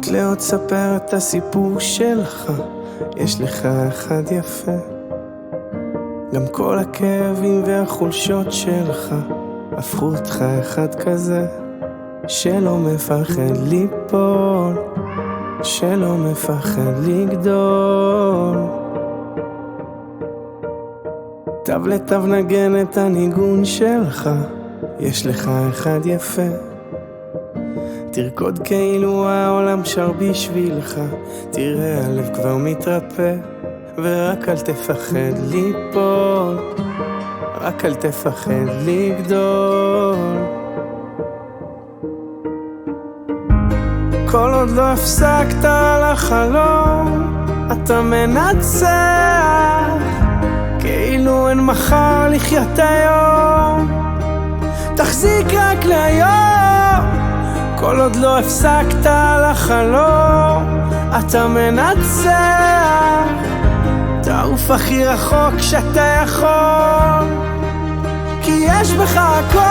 לאט ספר את הסיפור שלך, יש לך אחד יפה. גם כל הכאבים והחולשות שלך הפכו אותך אחד כזה, שלא מפחד ליפול, שלא מפחד לגדול. תו לתו נגן את הניגון שלך, יש לך אחד יפה. תרקוד כאילו העולם שר בשבילך, תראה הלב כבר מתרפא. ורק אל תפחד ליפול, רק אל תפחד לגדול. כל עוד לא הפסקת לחלום, אתה מנצח, כאילו אין מחר לחיות היום. תחזיק רק להיום, כל עוד לא הפסקת לחלום, אתה מנצח. תעוף הכי רחוק שאתה יכול, כי יש בך הכל.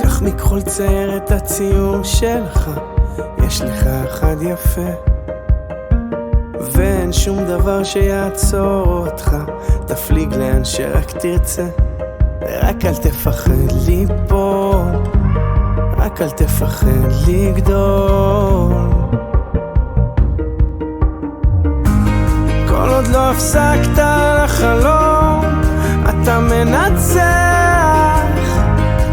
קח מכחול צייר את הציור שלך, יש לך אחד יפה. ואין שום דבר שיעצור אותך, תפליג לאן שרק תרצה. ורק אל תפחד ליפול, רק אל תפחד לגדול. כל עוד לא הפסקת לחלום, אתה מנצח,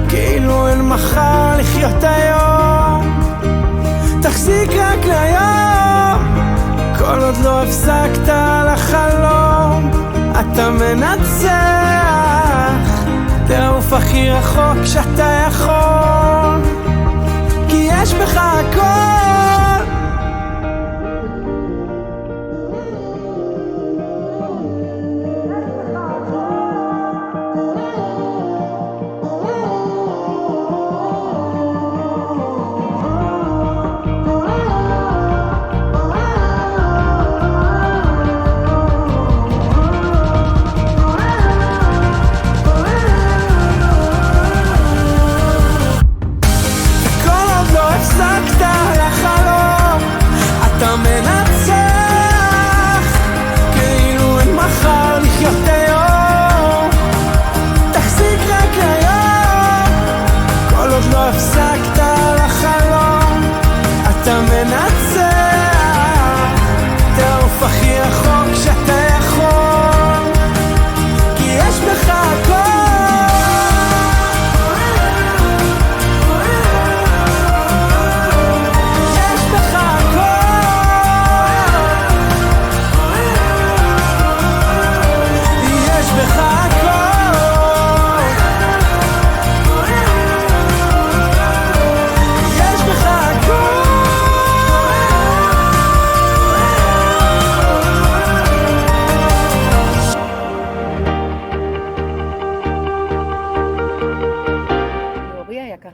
כאילו אין מחר לחיות היום. תחזיק רק להיום, כל עוד לא הפסקת לחלום, אתה מנצח. תעוף הכי רחוק שאתה יכול, כי יש בך הכל.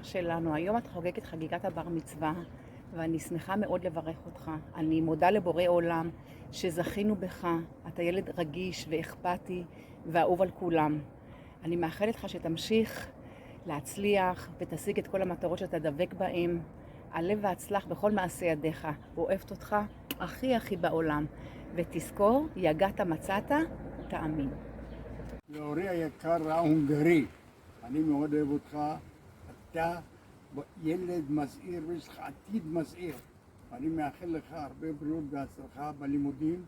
שלנו, היום את חוגגת חגיגת הבר מצווה, ואני שמחה מאוד לברך אותך. אני מודה לבורא עולם שזכינו בך. אתה ילד רגיש ואכפתי ואהוב על כולם. אני מאחלת לך שתמשיך להצליח ותשיג את כל המטרות שאתה דבק בהן. עלה והצלח בכל מעשי ידיך. אוהבת אותך הכי הכי בעולם. ותזכור, יגעת מצאת, תאמין. לאורי היקר ההונגרי, אני מאוד אוהב אותך. אתה ילד מזהיר ויש לך עתיד מזהיר. אני מאחל לך הרבה בריאות והצלחה בלימודים.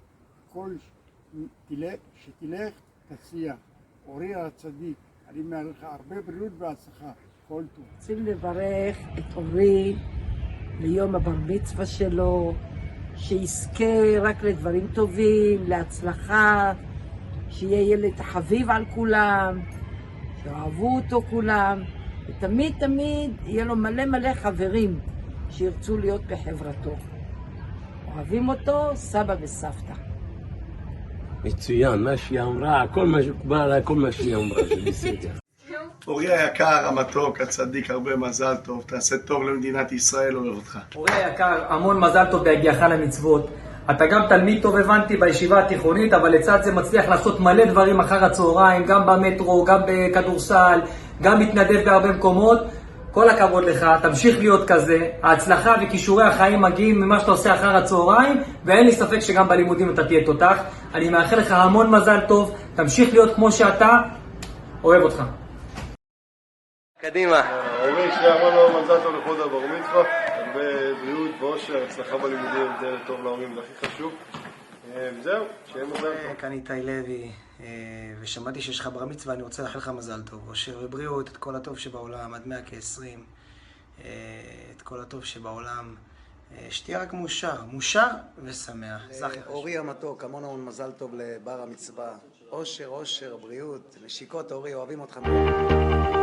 שתלך תצליח. אורי הצדיק, אני מאחל לך הרבה בריאות והצלחה. כל טוב. רוצים לברך את אורי ליום הבר מצווה שלו, שיזכה רק לדברים טובים, להצלחה, שיהיה ילד חביב על כולם, שאוהבו אותו כולם. ותמיד תמיד יהיה לו מלא מלא חברים שירצו להיות בחברתו. אוהבים אותו סבא וסבתא. מצוין, מה שהיא אמרה, הכל מקובל עליי, כל מה שהיא אמרה, זה בסדר. אורי היקר, המתוק, הצדיק, הרבה מזל טוב, תעשה טוב למדינת ישראל, אוהב אותך. אורי היקר, המון מזל טוב בהגיעך למצוות. אתה גם תלמיד טוב הבנתי בישיבה התיכונית, אבל לצד זה מצליח לעשות מלא דברים אחר הצהריים, גם במטרו, גם בכדורסל, גם מתנדב בהרבה מקומות. כל הכבוד לך, תמשיך להיות כזה. ההצלחה וכישורי החיים מגיעים ממה שאתה עושה אחר הצהריים, ואין לי ספק שגם בלימודים אתה תהיה תותח. אני מאחל לך המון מזל טוב, תמשיך להיות כמו שאתה, אוהב אותך. קדימה. אורי, שיהיה המון מזל טוב לכבוד הבר מצווה, הרבה בריאות ואושר, הצלחה בלימודים, זה טוב להורים, זה הכי חשוב. וזהו, שיהיה מזל טוב. כאן איתי לוי, ושמעתי שיש לך בר מצווה, אני רוצה לאחל לך מזל טוב, אושר ובריאות, את כל הטוב שבעולם, עד 120, את כל הטוב שבעולם, שתהיה רק מאושר ושמח. אורי המתוק, המון מזל טוב לבר המצווה, אושר, בריאות, נשיקות אורי, אוהבים אותך מאוד.